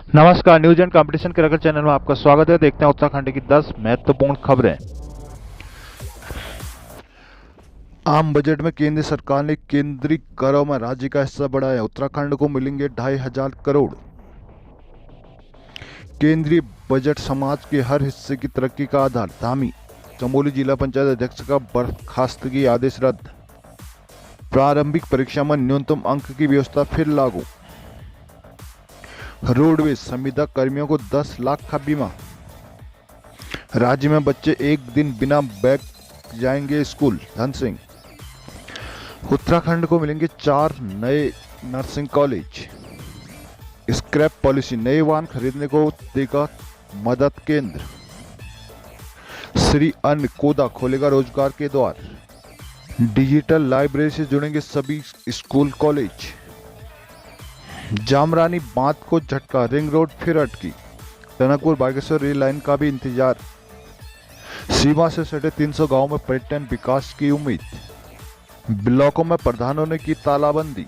नमस्कार, news and competition के रगड़ चैनल में आपका स्वागत है। देखते हैं उत्तराखंड की 10 महत्वपूर्ण खबरें। आम बजट में केंद्र सरकार ने केंद्रीय करों में राज्य का हिस्सा बढ़ाया। उत्तराखंड को मिलेंगे 2,500 करोड़। केंद्रीय बजट समाज के हर हिस्से की तरक्की का आधार। धामी। चमोली जिला पंचायत अध्यक्ष का बर्खास्तगी आदेश रद्द। प्रारंभिक परीक्षा में न्यूनतम अंक की व्यवस्था फिर लागू। रोडवेज संविदा कर्मियों को 10 लाख का बीमा। राज्य में बच्चे एक दिन बिना बैग जाएंगे स्कूल। धन सिंह। उत्तराखंड को मिलेंगे 4 नए नर्सिंग कॉलेज। Scrap policy. नए वाहन खरीदने को देगा मदद केंद्र। श्री अन्न कोदा खोलेगा रोजगार के द्वार। डिजिटल लाइब्रेरी से जुड़ेंगे सभी स्कूल कॉलेज। जामरानी बांध को झटका। रिंग रोड फिर अटकी। टनकपुर बागेश्वर रेल लाइन का भी इंतजार। सीमा से सटे 300 गांवों में पर्यटन विकास की उम्मीद। ब्लॉकों में प्रधानों ने की तालाबंदी।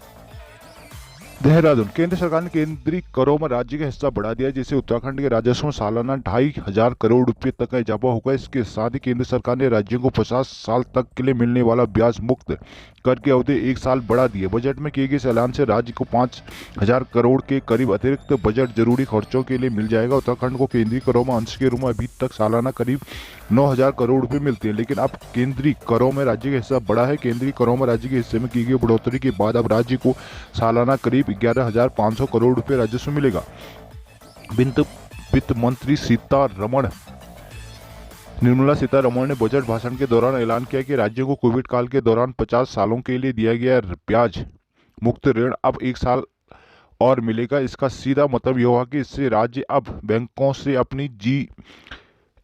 देहरादून। केंद्र सरकार ने केंद्रीय करों में राज्य का हिस्सा बढ़ा दिया, जिससे उत्तराखंड के राजस्व में सालाना 2,500 करोड़ रुपए तक का इजाफा होगा। इसके साथ ही केंद्र सरकार ने राज्यों को 50 साल तक के लिए मिलने वाला ब्याज मुक्त कर की अवधि 1 साल बढ़ा दी है। बजट में किए गए इस ऐलान से राज्य को 5,000 करोड़ के करीब अतिरिक्त बजट जरूरी खर्चों के लिए मिल जाएगा। उत्तराखंड को केंद्रीय करों में अंश के रूप में अभी तक सालाना करीब 9,000 करोड़ रुपए मिलते हैं, लेकिन अब केंद्रीय करों में राज्य का हिस्सा बढ़ा है। केंद्रीय करों में राज्य के हिस्से में की गई बढ़ोतरी के बाद अब राज्य को सालाना करीब 11,500 करोड़ रुपए राजस्व मिलेगा। वित्त मंत्री निर्मला सीतारमण ने बजट भाषण के दौरान ऐलान किया कि राज्यों को कोविड काल के दौरान 50 सालों के लिए दिया गया ब्याज मुक्त ऋण अब 1 साल और मिलेगा। इसका सीधा मतलब यह होगा कि इससे राज्य अब बैंकों से अपनी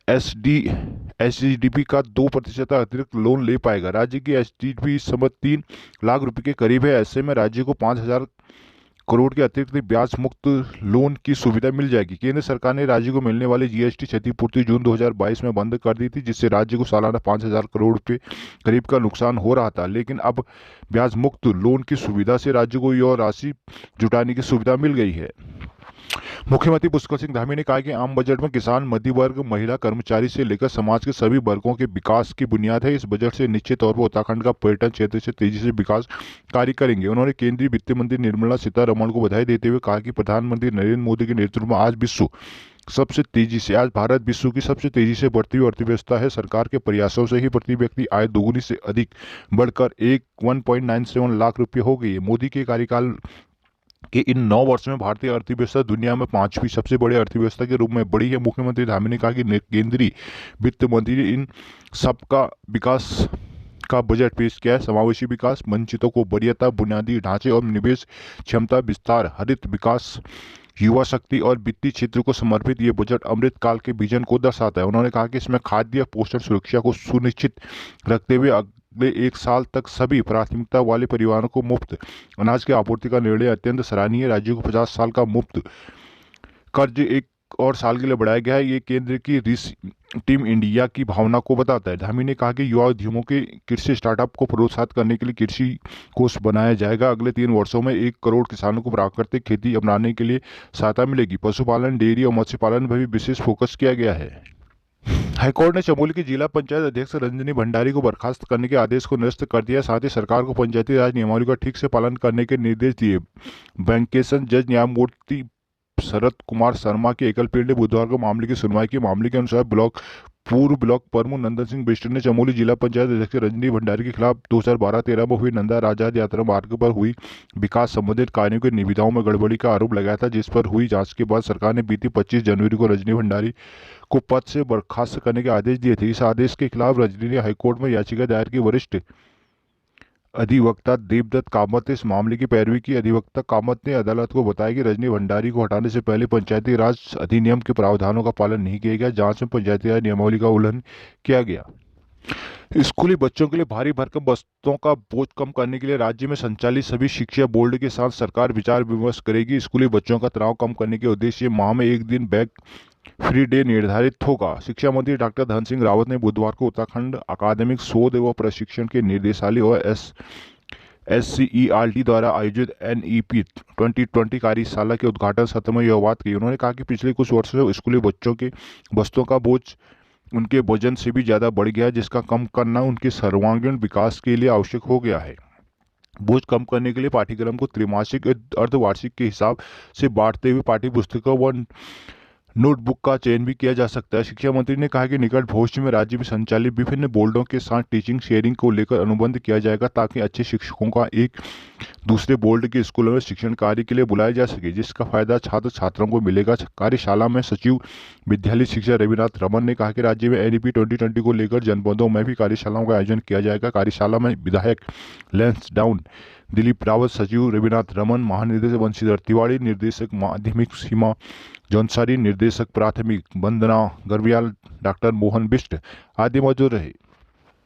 एसजीडीपी का 2% अतिरिक्त लोन ले पाएगा। राज्य की एसजीडीपी इस समय 3 लाख रुपए के करीब है। ऐसे में राज्य को 5,000 करोड़ के अतिरिक्त ब्याज मुक्त लोन की सुविधा मिल जाएगी। केंद्र सरकार ने राज्य को मिलने वाली जीएसटी क्षतिपूर्ति जून 2022 में बंद कर दी थी, जिससे राज्य को सालाना 5,000 करोड़ रुपए करीब का नुकसान हो रहा था, लेकिन अब ब्याज मुक्त लोन की सुविधा से राज्य को यह राशि जुटाने की सुविधा मिल गई है। मुख्यमंत्री पुष्कर सिंह धामी ने कहा कि आम बजट में किसान, मध्य वर्ग, महिला, कर्मचारी से लेकर समाज के सभी वर्गों के विकास की बुनियाद है। इस बजट से निश्चित तौर पर उत्तराखंड का पर्यटन क्षेत्र से तेजी से विकास कार्य करेंगे। उन्होंने केंद्रीय वित्त मंत्री निर्मला सीतारमण को बधाई देते हुए कहा कि प्रधानमंत्री नरेंद्र मोदी के नेतृत्व में आज भारत विश्व की सबसे तेजी से बढ़ती हुई अर्थव्यवस्था है। सरकार के प्रयासों से ही प्रति व्यक्ति आय दोगुनी से अधिक बढ़कर 1.97 लाख रुपये हो गई है। मोदी के कार्यकाल कि इन 9 वर्ष में भारतीय अर्थव्यवस्था दुनिया में 5वीं सबसे बड़ी अर्थव्यवस्था के रूप में बढ़ी है। मुख्यमंत्री धामी ने कहा कि केंद्रीय वित्त मंत्री ने इन सबका विकास का बजट पेश किया है। समावेशी विकास, वंचितों को वरीयता, बुनियादी ढांचे और निवेश क्षमता विस्तार, हरित विकास, युवा शक्ति और वित्तीय क्षेत्र को समर्पित ये बजट अमृत काल के विजन को दर्शाता है। उन्होंने कहा कि इसमें खाद्य पोषण सुरक्षा को सुनिश्चित रखते हुए अगले 1 साल तक सभी प्राथमिकता वाले परिवारों को मुफ्त अनाज की आपूर्ति का निर्णय अत्यंत सराहनीय है। राज्यों को 50 साल का मुफ्त कर्ज 1 और साल के लिए बढ़ाया गया है। ये केंद्र की टीम इंडिया की भावना को बताता है। धामी ने कहा कि युवा उद्यमों के कृषि स्टार्टअप को प्रोत्साहित करने के लिए कृषि कोष बनाया जाएगा। अगले 3 वर्षों में 1 करोड़ किसानों को प्राकृतिक खेती अपनाने के लिए सहायता मिलेगी। पशुपालन, डेयरी और मत्स्य पालन पर भी विशेष फोकस किया गया है। हाईकोर्ट ने चमोली की जिला पंचायत अध्यक्ष रंजनी भंडारी को बर्खास्त करने के आदेश को निरस्त कर दिया। साथ ही सरकार को पंचायती राज नियमावली का ठीक से पालन करने के निर्देश दिए। वेंकेशन जज न्यायमूर्ति शरद कुमार शर्मा की एकल पीठ ने बुधवार को मामले की सुनवाई की। मामले के अनुसार पूर्व ब्लॉक प्रमुख नंदन सिंह बिष्ट ने चमोली जिला पंचायत अध्यक्ष रंजनी भंडारी के खिलाफ 2012-13 में हुई नंदा राजाद यात्रा मार्ग पर हुई विकास संबंधित कार्यों की निविदाओं में गड़बड़ी का आरोप लगाया था, जिस पर हुई जांच के बाद सरकार ने बीती 25 जनवरी को रजनी भंडारी को पद से बर्खास्त करने के आदेश दिए थे। इस आदेश के खिलाफ रजनी ने हाईकोर्ट में याचिका दायर की। वरिष्ठ अधिवक्ता देवदत्त कामत ने इस मामले की पैरवी की। अधिवक्ता कामत ने अदालत को बताया कि रजनी भंडारी को हटाने से पहले पंचायती राज अधिनियम के प्रावधानों का पालन नहीं किया गया। जांच में पंचायती राज नियमावली का उल्लंघन किया गया। स्कूली बच्चों के लिए भारी भरकम वस्तुओं का बोझ कम करने के लिए राज्य में संचालित सभी शिक्षा बोर्ड के साथ सरकार विचार विमर्श करेगी। स्कूली बच्चों का तनाव कम करने के उद्देश्य माह में 1 दिन बैग फ्री डे निर्धारित होगा। शिक्षा मंत्री डॉक्टर धन सिंह रावत ने बुधवार को उत्तराखंड अकादमिक शोध एवं प्रशिक्षण के निदेशालय और SCERT द्वारा आयोजित NEP 2020 कार्यशाला के उद्घाटन सत्र में यह बात कही। उन्होंने कहा कि पिछले कुछ वर्षों से स्कूली बच्चों के बस्तों का बोझ उनके वजन से भी ज़्यादा बढ़ गया है, जिसका कम करना उनके सर्वांगीण विकास के लिए आवश्यक हो गया है। बोझ कम करने के लिए पाठ्यक्रम को त्रैमासिक अर्धवार्षिक के हिसाब से बांटते हुए पाठ्य पुस्तकों व नोटबुक का चयन भी किया जा सकता है। शिक्षा मंत्री ने कहा कि निकट भविष्य में राज्य में संचालित विभिन्न बोर्डों के साथ टीचिंग शेयरिंग को लेकर अनुबंध किया जाएगा, ताकि अच्छे शिक्षकों का एक दूसरे बोर्ड के स्कूलों में शिक्षण कार्य के लिए बुलाया जा सके, जिसका फायदा छात्र छात्राओं को मिलेगा। कार्यशाला में सचिव विद्यालय शिक्षा रविनाथ रमन ने कहा कि राज्य में NEP 2020 को लेकर जनपदों में भी कार्यशालाओं का आयोजन किया जाएगा। कार्यशाला में विधायक लैंसडाउन दिलीप रावत, सचिव रविनाथ रमन, महानिदेशक बंशीधर तिवारी, निर्देशक माध्यमिक सीमा जौनसारी, निर्देशक प्राथमिक वंदना गर्वियाल, डॉक्टर मोहन बिष्ट आदि मौजूद रहे।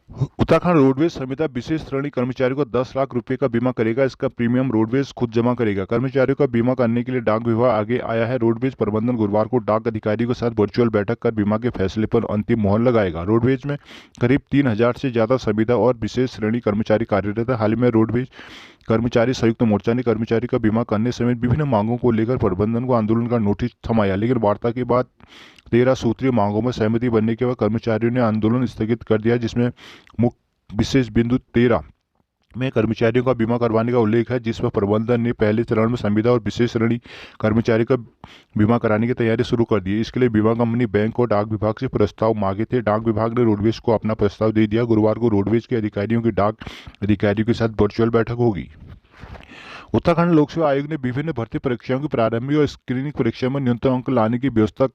उत्तराखंड रोडवेज संविदा विशेष श्रेणी कर्मचारियों को 10 लाख रुपए का बीमा करेगा। इसका प्रीमियम रोडवेज खुद जमा करेगा। कर्मचारियों का बीमा करने के लिए डाक विभाग आगे आया है। रोडवेज प्रबंधन गुरुवार को डाक अधिकारी के साथ वर्चुअल बैठक कर बीमा के फैसले पर अंतिम मोहर लगाएगा। रोडवेज में करीब 3000 से ज्यादा संविदा और विशेष श्रेणी कर्मचारी कार्यरत है। हाल ही में रोडवेज कर्मचारी संयुक्त मोर्चा ने कर्मचारी का बीमा करने समेत विभिन्न मांगों को लेकर प्रबंधन को आंदोलन का नोटिस थमाया, लेकिन वार्ता के बाद 13 सूत्रीय मांगों में सहमति बनने के बाद कर्मचारियों ने आंदोलन स्थगित कर दिया, जिसमें मुख्य विशेष बिंदु 13 में कर्मचारियों का बीमा करवाने का उल्लेख है, जिसमें प्रबंधन ने पहले चरण में संविदा और विशेष श्रेणी कर्मचारी का बीमा कराने की तैयारी शुरू कर दी। इसके लिए बीमा कंपनी, बैंक और डाक विभाग से प्रस्ताव मांगे थे। डाक विभाग ने रोडवेज को अपना प्रस्ताव दे दिया। गुरुवार को रोडवेज के अधिकारियों की डाक अधिकारियों के साथ वर्चुअल बैठक होगी। उत्तराखंड लोक सेवा आयोग ने विभिन्न भर्ती परीक्षाओं की प्रारंभिक और स्क्रीनिंग परीक्षा में न्यूनतम अंक लाने की व्यवस्था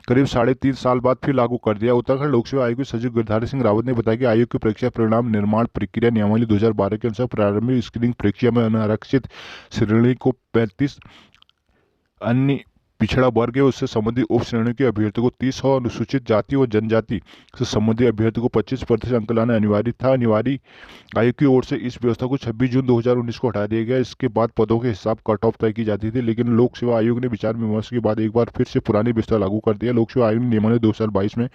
करीब 3.5 साल बाद फिर लागू कर दिया। उत्तराखंड लोक सेवा आयोग के सचिव गिरधारी सिंह रावत ने बताया कि आयोग की परीक्षा परिणाम निर्माण प्रक्रिया नियमावली 2012 के अनुसार प्रारंभिक स्क्रीनिंग परीक्षा में अनारक्षित श्रेणी को 35, अन्य पिछड़ा वर्ग है उससे संबंधित उप श्रेणी के अभ्यर्थी को 30 और अनुसूचित जाति और जनजाति से संबंधित अभ्यर्थी को 25% अंक लाना अनिवार्य था। अनिवार्य आयोग की ओर से इस व्यवस्था को 26 जून 2019 को हटा दिया गया। इसके बाद पदों के हिसाब कट ऑफ तय की जाती थी, लेकिन लोक सेवा आयोग ने विचार विमर्श के बाद एक बार फिर से पुरानी व्यवस्था लागू कर दिया। लोक सेवा आयोग ने नियमावली 2022 में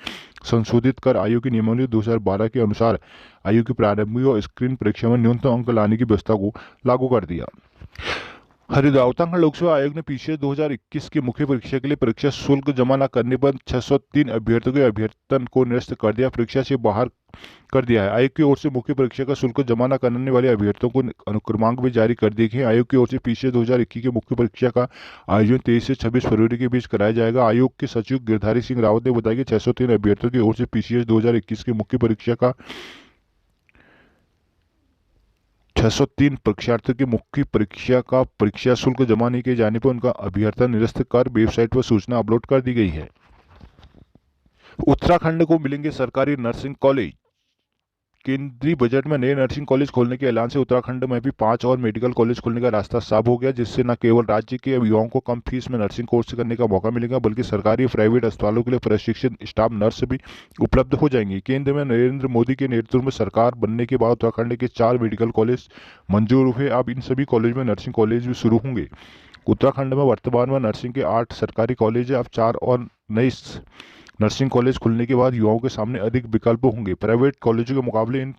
संशोधित कर आयोग की नियमावली 2012 के अनुसार आयोग की प्रारंभिक और स्क्रीन परीक्षा में न्यूनतम अंक लाने की व्यवस्था को लागू कर दिया। हरिद्वार उत्तराखंड लोक सेवा आयोग ने पीछे 2021 की मुख्य परीक्षा के लिए परीक्षा शुल्क जमा न करने पर 603 अभ्यर्थियों के अभ्यर्थन को निरस्त कर दिया, परीक्षा से बाहर कर दिया है। आयोग की ओर से मुख्य परीक्षा का शुल्क जमा न करने वाले अभ्यर्थियों को अनुक्रमांक भी जारी कर दिए गए। आयोग की ओर से पीछे 2021 की मुख्य परीक्षा का आयोजन 23 से 26 फरवरी के बीच कराया जाएगा। आयोग के सचिव गिरधारी सिंह रावत ने बताया कि 603 अभ्यर्थियों की ओर से पीसीएस 2021 की मुख्य परीक्षा का 603 परीक्षार्थियों की मुख्य परीक्षा का परीक्षा शुल्क जमा नहीं किए जाने पर उनका अभ्यर्थन निरस्त कर वेबसाइट पर सूचना अपलोड कर दी गई है। उत्तराखंड को मिलेंगे सरकारी नर्सिंग कॉलेज। केंद्रीय बजट में नए नर्सिंग कॉलेज खोलने के ऐलान से उत्तराखंड में भी 5 और मेडिकल कॉलेज खोलने का रास्ता साफ हो गया, जिससे न केवल राज्य के युवाओं को कम फीस में नर्सिंग कोर्स करने का मौका मिलेगा, बल्कि सरकारी और प्राइवेट अस्पतालों के लिए प्रशिक्षित स्टाफ नर्स भी उपलब्ध हो जाएंगी। केंद्र में नरेंद्र मोदी के नेतृत्व में सरकार बनने के बाद उत्तराखंड के 4 मेडिकल कॉलेज मंजूर हुए। अब इन सभी कॉलेज में नर्सिंग कॉलेज भी शुरू होंगे। उत्तराखंड में वर्तमान में नर्सिंग के 8 सरकारी कॉलेज है। अब 4 और नए नर्सिंग कॉलेज खुलने के बाद युवाओं के सामने अधिक विकल्प होंगे। प्राइवेट कॉलेजों के मुकाबले इन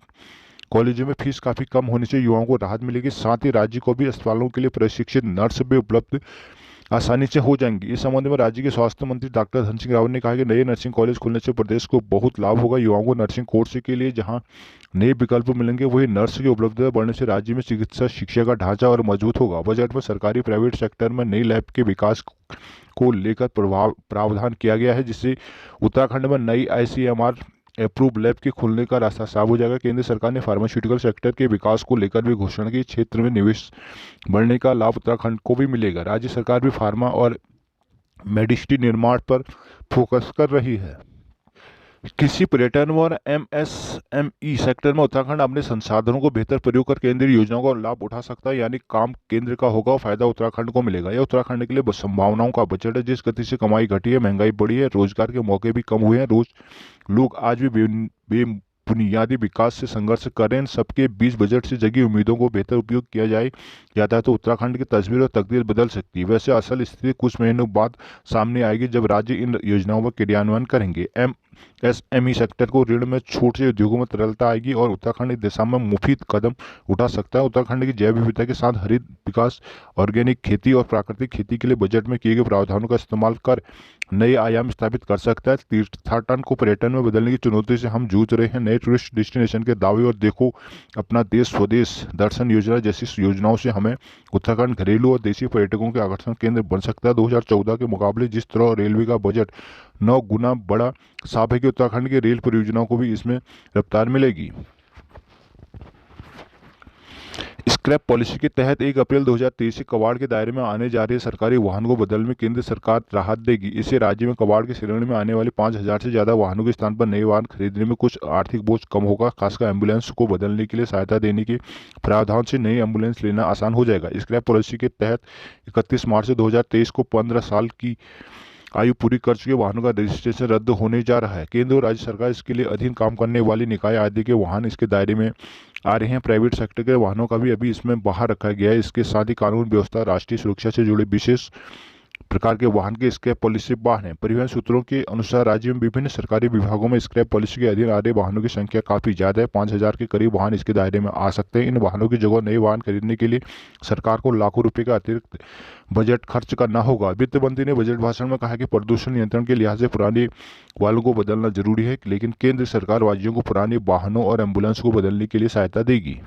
कॉलेजों में फीस काफ़ी कम होने से युवाओं को राहत मिलेगी। साथ ही राज्य को भी अस्पतालों के लिए प्रशिक्षित नर्स भी उपलब्ध आसानी से हो जाएंगी। इस संबंध में राज्य के स्वास्थ्य मंत्री डॉक्टर धन सिंह रावत ने कहा कि नए नर्सिंग कॉलेज खुलने से प्रदेश को बहुत लाभ होगा। युवाओं को नर्सिंग कोर्स के लिए जहां नए विकल्प मिलेंगे, वही नर्स की उपलब्धता बढ़ने से राज्य में चिकित्सा शिक्षा का ढांचा और मजबूत होगा। बजट में सरकारी प्राइवेट सेक्टर में नई लैब के विकास को लेकर प्रावधान किया गया है, जिससे उत्तराखंड में नई ICMR अप्रूव लैब के खुलने का रास्ता साफ हो जाएगा। केंद्र सरकार ने फार्मास्यूटिकल सेक्टर के विकास को लेकर भी घोषणा की। क्षेत्र में निवेश बढ़ने का लाभ उत्तराखंड को भी मिलेगा। राज्य सरकार भी फार्मा और मेडिसिटी निर्माण पर फोकस कर रही है। कृषि, पर्यटन और MSME सेक्टर में उत्तराखंड अपने संसाधनों को बेहतर प्रयोग कर केंद्रीय योजनाओं का लाभ उठा सकता है, यानी काम केंद्र का होगा और फायदा उत्तराखंड को मिलेगा। यह उत्तराखंड के लिए संभावनाओं का बजट है। जिस गति से कमाई घटी है, महंगाई बढ़ी है, रोजगार के मौके भी कम हुए हैं, लोग आज भी बुनियादी विकास से संघर्ष कर रहे हैं। सबके बीच बजट से जगी उम्मीदों को बेहतर उपयोग किया जाता है तो उत्तराखंड की तस्वीर और तकदीर बदल सकती है। वैसे असल स्थिति कुछ महीनों बाद सामने आएगी, जब राज्य इन योजनाओं का क्रियान्वयन करेंगे। एसएमई सेक्टर को ऋण में छूट से उद्योगों में तरलता आएगी और उत्तराखंड इस दिशा में मुफीद कदम उठा सकता है। उत्तराखंड की जैव विविधता के साथ हरित विकास, ऑर्गेनिक खेती और प्राकृतिक खेती के लिए बजट में किए गए प्रावधानों का इस्तेमाल कर नए आयाम स्थापित कर सकता है। तीर्थाटन को पर्यटन में बदलने की चुनौती से हम जूझ रहे हैं। नए टूरिस्ट डेस्टिनेशन के दावे और देखो अपना देश स्वदेश दर्शन योजना जैसी योजनाओं से हमें उत्तराखंड घरेलू और देशी पर्यटकों के आकर्षण केंद्र बन सकता है। 2014 के मुकाबले जिस तरह रेलवे का बजट 9 गुना बड़ा साफ है कि उत्तराखंड की रेल परियोजनाओं को भी इसमें रफ्तार मिलेगी। स्क्रैप पॉलिसी के तहत 1 अप्रैल 2023 से कबाड़ के दायरे में आने जा रहे सरकारी वाहनों को बदलने में केंद्र सरकार राहत देगी। इससे राज्य में कबाड़ की श्रेणी में आने वाले 5,000 से ज्यादा वाहनों के स्थान पर नए वाहन खरीदने में कुछ आर्थिक बोझ कम होगा। खासकर एम्बुलेंस को बदलने के लिए सहायता देने के प्रावधान से नई एम्बुलेंस लेना आसान हो जाएगा। स्क्रैप पॉलिसी के तहत 31 मार्च 2023 को 15 साल की आयु पूरी कर चुके वाहनों का रजिस्ट्रेशन रद्द होने जा रहा है। केंद्र और राज्य सरकार इसके लिए अधीन काम करने वाली निकाय आदि के वाहन इसके दायरे में आ रहे हैं। प्राइवेट सेक्टर के वाहनों का भी अभी इसमें बाहर रखा गया है। इसके साथ ही कानून व्यवस्था, राष्ट्रीय सुरक्षा से जुड़े विशेष प्रकार के वाहन के स्क्रैप पॉलिसी बाहर हैं। परिवहन सूत्रों के अनुसार राज्य में विभिन्न सरकारी विभागों में स्क्रैप पॉलिसी के अधीन आ रहे वाहनों की संख्या काफी ज्यादा है। 5,000 के करीब वाहन इसके दायरे में आ सकते हैं। इन वाहनों की जगह नए वाहन खरीदने के लिए सरकार को लाखों रुपए का अतिरिक्त बजट खर्च करना होगा। वित्त मंत्री ने बजट भाषण में कहा कि प्रदूषण नियंत्रण के लिहाज से पुराने वाहनों को बदलना जरूरी है, लेकिन केंद्र सरकार राज्यों को पुराने वाहनों और एम्बुलेंस को बदलने के लिए सहायता देगी।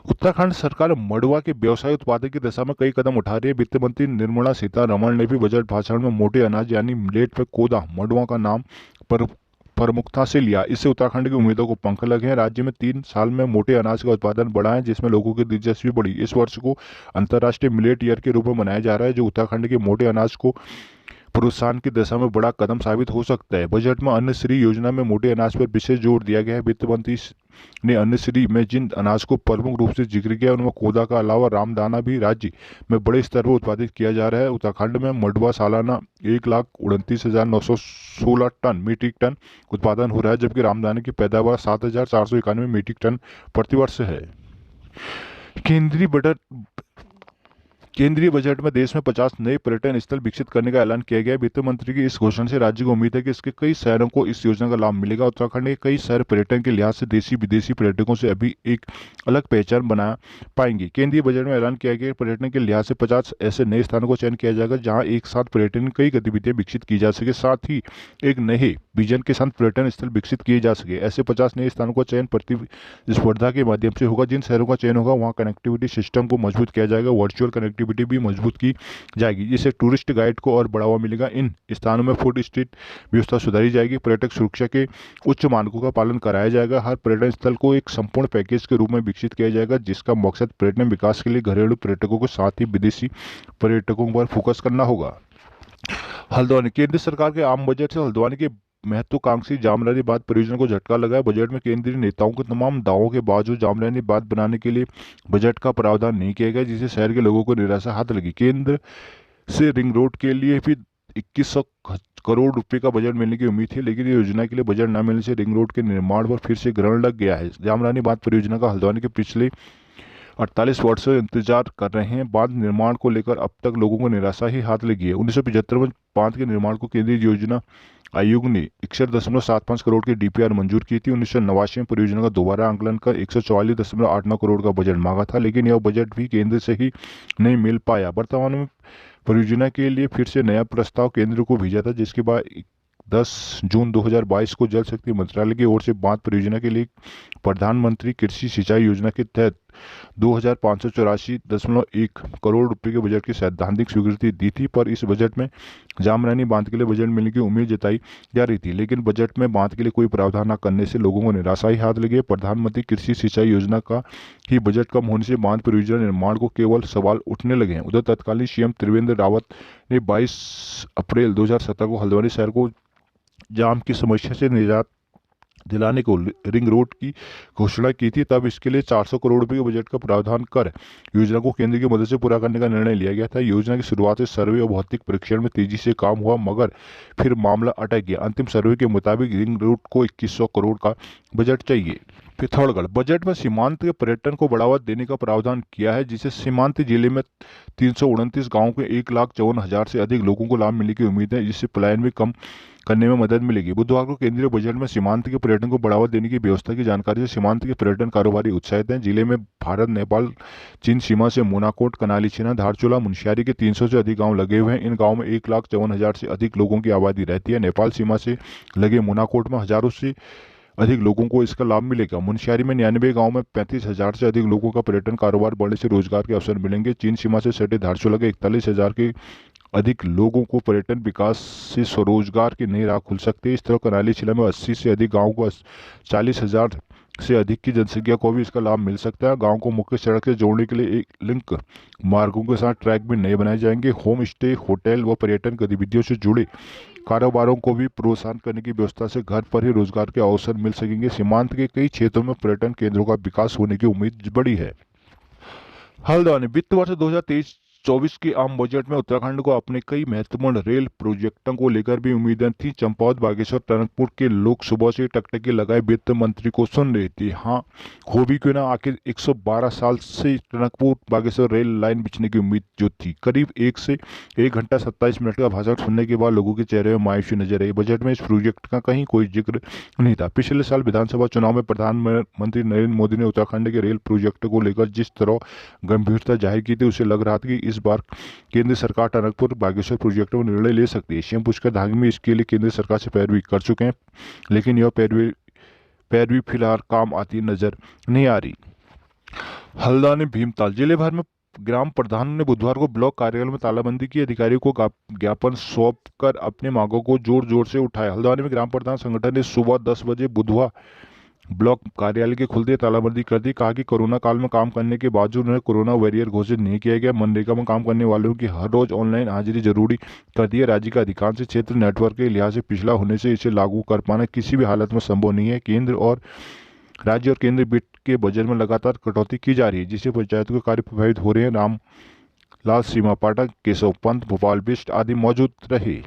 उत्तराखंड सरकार मड़वा के व्यवसाय उत्पादन की दिशा में कई कदम उठा रही है। वित्त मंत्री निर्मला सीतारमण ने भी बजट भाषण में मोटे अनाज यानी मिलेट में कोदा मड़वा का नाम पर प्रमुखता से लिया। इससे उत्तराखंड की उम्मीदों को पंख लगे हैं। राज्य में 3 साल में मोटे अनाज का उत्पादन बढ़ा है, जिसमें लोगों की दिलचस्पी बढ़ी। इस वर्ष को अंतर्राष्ट्रीय मिलेट ईयर के रूप में मनाया जा रहा है, जो उत्तराखंड के मोटे अनाज को प्रोत्साहन की दिशा में बड़ा कदम साबित हो सकता है। बजट में अन्न श्री योजना में मोटे अनाज पर विशेष जोर दिया गया है। वित्त मंत्री ने अन्न श्री में जिन अनाज को प्रमुख रूप से जिक्र किया उनमें कोदा का अलावा रामदाना भी राज्य में बड़े स्तर पर उत्पादित किया जा रहा है। उत्तराखंड में मड़वा सालाना 1,29,916 टन मीट्रिक टन उत्पादन हो रहा है, जबकि रामदाने की पैदावार 7,491 मीट्रिक टन प्रतिवर्ष है। केंद्रीय बजट में देश में 50 नए पर्यटन स्थल विकसित करने का ऐलान किया गया है। वित्त मंत्री की इस घोषणा से राज्य को उम्मीद है कि इसके कई शहरों को इस योजना का लाभ मिलेगा। उत्तराखंड के कई शहर पर्यटन के लिहाज से देशी विदेशी पर्यटकों से अभी एक अलग पहचान बना पाएंगे। केंद्रीय बजट में ऐलान किया गया कि पर्यटन के लिहाज से 50 ऐसे नए स्थानों को चयन किया जाएगा जहाँ एक साथ पर्यटन की कई गतिविधियां विकसित की जा सके, साथ ही एक नए विजन के साथ पर्यटन स्थल विकसित किए जा सके। ऐसे 50 नए स्थानों का चयन प्रतिस्पर्धा के माध्यम से होगा। जिन शहरों का चयन होगा वहाँ कनेक्टिविटी सिस्टम को मजबूत किया जाएगा, वर्चुअल कनेक्टिविटी भी मजबूत की जाएगी, जिससे टूरिस्ट गाइड को और बढ़ावा मिलेगा। इन स्थानों में फूड स्ट्रीट व्यवस्था सुधारी जाएगी, पर्यटक सुरक्षा के उच्च मानकों का पालन कराया जाएगा। हर पर्यटन स्थल को एक संपूर्ण पैकेज के रूप में विकसित किया जाएगा, जिसका मकसद पर्यटन विकास के लिए घरेलू पर्यटकों के साथ ही विदेशी पर्यटकों पर फोकस करना होगा। हल्द्वानी, केंद्र सरकार के आम बजट से हल्द्वानी के महत्वाकांक्षी जामरानी बांध परियोजना को झटका लगा है। बजट में केंद्रीय नेताओं के तमाम दावों के बावजूद जामरानी बांध बनाने के लिए बजट का प्रावधान नहीं किया गया, जिससे शहर के लोगों को निराशा हाथ लगी। केंद्र से रिंग रोड के लिए भी 2100 करोड़ रुपए का बजट मिलने की उम्मीद थी, लेकिन योजना के लिए बजट न मिलने से रिंग रोड के निर्माण पर फिर से ग्रहण लग गया है। जामरानी बांध परियोजना का हल्द्वानी के पिछले 48 वर्ष से इंतजार कर रहे हैं। बांध निर्माण को लेकर अब तक लोगों को निराशा ही हाथ लगी है। 1975 में बांध के निर्माण को केंद्रीय योजना आयोग ने 61.75 करोड़ की डीपीआर मंजूर की थी। 1989 में परियोजना का दोबारा आंकलन कर 144.89 करोड़ का बजट मांगा था, लेकिन यह बजट भी केंद्र से ही नहीं मिल पाया। वर्तमान में परियोजना के लिए फिर से नया प्रस्ताव केंद्र को भेजा था, जिसके बाद 10 जून 2022 को जल शक्ति मंत्रालय की ओर से बांध परियोजना के लिए प्रधानमंत्री कृषि सिंचाई योजना के तहत 2,584.1 करोड़ रुपए के बजट की सैद्धांतिक स्वीकृति दी थी। पर इस बजट में जामरानी बांध के लिए बजट मिलने की उम्मीद जताई जा रही थी, लेकिन बजट में बांध के लिए कोई प्रावधान न करने से लोगों को निराशा ही हाथ लगी। प्रधानमंत्री कृषि सिंचाई योजना का ही बजट कम होने से बांध परियोजना निर्माण को केवल सवाल उठने लगे हैं। उधर तत्कालीन सीएम त्रिवेंद्र रावत ने 22 अप्रैल 2017 को हल्द्वानी शहर को जाम की समस्या से निजात दिलाने को रिंग रोड की घोषणा की थी। तब इसके लिए 400 करोड़ रुपए के बजट का प्रावधान कर योजना को केंद्र की मदद से पूरा करने का निर्णय लिया गया था। योजना की शुरुआत से सर्वे और भौतिक परीक्षण में तेजी से काम हुआ, मगर फिर मामला अटक गया। अंतिम सर्वे के मुताबिक रिंग रोड को 2100 करोड़ का बजट चाहिए। पिथौरागढ़ बजट में सीमांत के पर्यटन को बढ़ावा देने का प्रावधान किया है, जिससे सीमांत जिले में 329 गांवों के 1,54,000 से अधिक लोगों को लाभ मिलने की उम्मीद है, जिससे पलायन भी कम करने में मदद मिलेगी। बुधवार को केंद्रीय बजट में सीमांत के पर्यटन को बढ़ावा देने की व्यवस्था की जानकारी से सीमांत के पर्यटन कारोबारी उत्साहित हैं। जिले में भारत नेपाल चीन सीमा से मोनाकोट, कनाली छीना, धारचूला, मुनस्यारी के 300 से अधिक गांव लगे हुए हैं। इन गांवों में 1,54,000 से अधिक लोगों की आबादी रहती है। नेपाल सीमा से लगे मोनाकोट में हजारों से अधिक लोगों को इसका लाभ मिलेगा। मुनस्यारी में 99 गांव में 35,000 से अधिक लोगों का पर्यटन कारोबार बढ़ने से रोजगार के अवसर मिलेंगे। चीन सीमा से सटे धारचूला के 41,000 के अधिक लोगों को पर्यटन विकास से स्वरोजगार की नई राह खुल सकती है। इस तरह कराली जिला में 80 से अधिक गाँव को 40,000 से अधिक की जनसंख्या को भी इसका लाभ मिल सकता है। गांव को मुख्य सड़क से जोड़ने के लिए एक लिंक मार्गों के साथ ट्रैक भी नए बनाए जाएंगे। होम स्टे, होटल व पर्यटन गतिविधियों से जुड़े कारोबारों को भी प्रोत्साहन करने की व्यवस्था से घर पर ही रोजगार के अवसर मिल सकेंगे। सीमांत के कई क्षेत्रों में पर्यटन केंद्रों का विकास होने की उम्मीद बढ़ी है। हल्द्वानी वित्त वर्ष 2023-24 के आम बजट में उत्तराखंड को अपने कई महत्वपूर्ण रेल प्रोजेक्टों को लेकर भी उम्मीदें थी। चंपावत, बागेश्वर, टनकपुर के लोग सुबह से टकटकी लगाए वित्त मंत्री को सुन रहे थे। हाँ, हो भी क्यों ना, आखिर 112 साल से टनकपुर बागेश्वर रेल लाइन बिछने की उम्मीद जो थी। करीब 1 घंटा 27 मिनट का भाषण सुनने के बाद लोगों के चेहरे में मायूसी नजर आई। बजट में इस प्रोजेक्ट का कहीं कोई जिक्र नहीं था। पिछले साल विधानसभा चुनाव में प्रधानमंत्री नरेंद्र मोदी ने उत्तराखंड के रेल प्रोजेक्ट को लेकर जिस तरह गंभीरता जाहिर की थी, उसे लग रहा था कि इस बार केंद्र सरकार टनकपुर बागेश्वर प्रोजेक्ट में निर्णय ले सकती है। सीएम पुष्कर धामी इसके लिए केंद्र सरकार से पैरवी कर चुके हैं, लेकिन यह पैरवी फिलहाल काम आती नजर नहीं आ रही। हल्द्वानी भीमताल जिले भर में ग्राम प्रधानों ने बुधवार को ब्लॉक कार्यालय में तालाबंदी की अधिकारियों को ज्ञापन सौंपकर अपनी मांगों को जोर जोर से उठाया। हल्द्वानी में ग्राम प्रधान संगठन ने सुबह 10 बजे बुधवार ब्लॉक कार्यालय के खुलते तालाबंदी कर दी। कहा कि कोरोना काल में काम करने के बावजूद उन्हें कोरोना वॉरियर घोषित नहीं किया गया। मनरेगा में काम करने वालों की हर रोज ऑनलाइन हाजिरी जरूरी कर दी है। राज्य का अधिकांश क्षेत्र नेटवर्क के लिहाज से पिछड़ा होने से इसे लागू कर पाना किसी भी हालत में संभव नहीं है। राज्य और केंद्र बीच के बजट में लगातार कटौती की जा रही है, जिससे पंचायतों के कार्य प्रभावित हो रहे हैं। रामलाल सीमा पाठक, केशव पंत, भोपाल बिष्ट आदि मौजूद रहे।